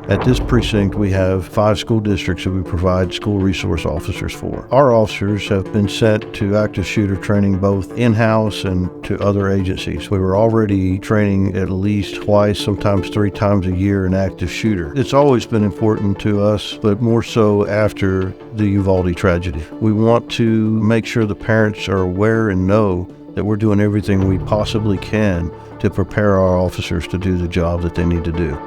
At this precinct, we have 5 school districts that we provide school resource officers for. Our officers have been sent to active shooter training both in-house and to other agencies. We were already training at least twice, sometimes 3 times a year in active shooter. It's always been important to us, but more so after the Uvalde tragedy. We want to make sure the parents are aware and know that we're doing everything we possibly can to prepare our officers to do the job that they need to do.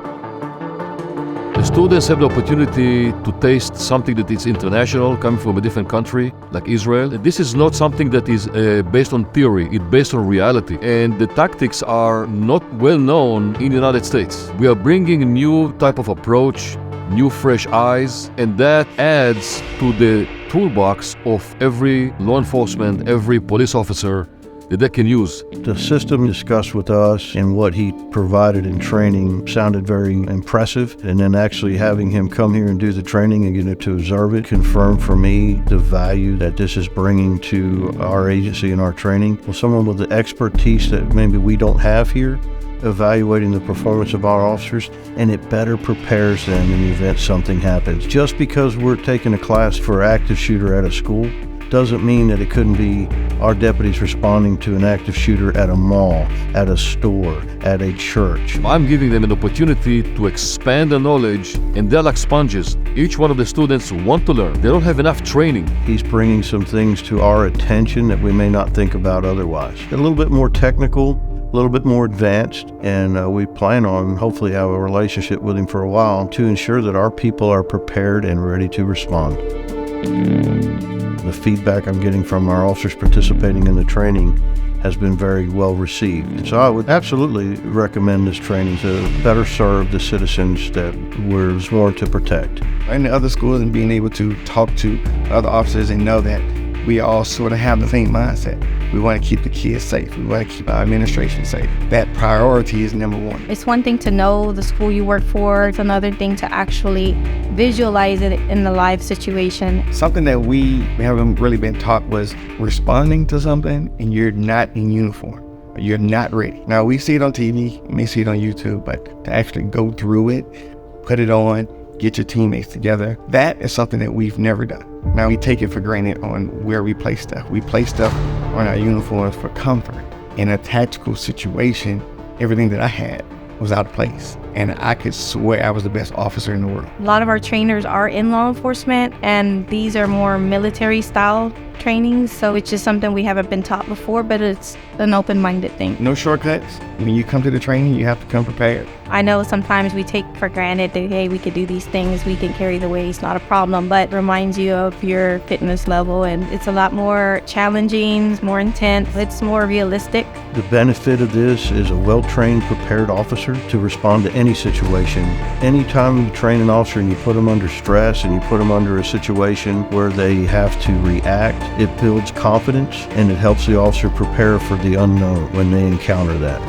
The students have the opportunity to taste something that is international, coming from a different country, like Israel. This is not something that is based on theory, it's based on reality. And the tactics are not well known in the United States. We are bringing a new type of approach, new fresh eyes, and that adds to the toolbox of every law enforcement, every police officer that they can use. The system discussed with us and what he provided in training sounded very impressive, and then actually having him come here and do the training and get to observe it confirmed for me the value that this is bringing to our agency and our training. Well, someone with the expertise that maybe we don't have here, evaluating the performance of our officers, and it better prepares them in the event something happens. Just because we're taking a class for active shooter at a school doesn't mean that it couldn't be our deputies responding to an active shooter at a mall, at a store, at a church. I'm giving them an opportunity to expand their knowledge, and they're like sponges. Each one of the students want to learn. They don't have enough training. He's bringing some things to our attention that we may not think about otherwise. A little bit more technical, a little bit more advanced, and we plan on hopefully have a relationship with him for a while to ensure that our people are prepared and ready to respond. The feedback I'm getting from our officers participating in the training has been very well received. So I would absolutely recommend this training to better serve the citizens that we're sworn to protect. In the other schools and being able to talk to other officers and know that we all sort of have the same mindset. We want to keep the kids safe. We want to keep our administration safe. That priority is number one. It's one thing to know the school you work for. It's another thing to actually visualize it in the live situation. Something that we haven't really been taught was responding to something and you're not in uniform. You're not ready. Now, we see it on TV, we may see it on YouTube, but to actually go through it, put it on, get your teammates together, that is something that we've never done. Now we take it for granted on where we place stuff. We place stuff on our uniforms for comfort. In a tactical situation, everything that I had was out of place. And I could swear I was the best officer in the world. A lot of our trainers are in law enforcement, and these are more military style trainings, so it's just something we haven't been taught before, but it's an open-minded thing. No shortcuts. When you come to the training, you have to come prepared. I know sometimes we take for granted that, hey, we could do these things, we can carry the weight, it's not a problem, but it reminds you of your fitness level, and it's a lot more challenging, more intense, it's more realistic. The benefit of this is a well-trained, prepared officer to respond to any situation. Anytime you train an officer and you put them under stress and you put them under a situation where they have to react, it builds confidence and it helps the officer prepare for the unknown when they encounter that.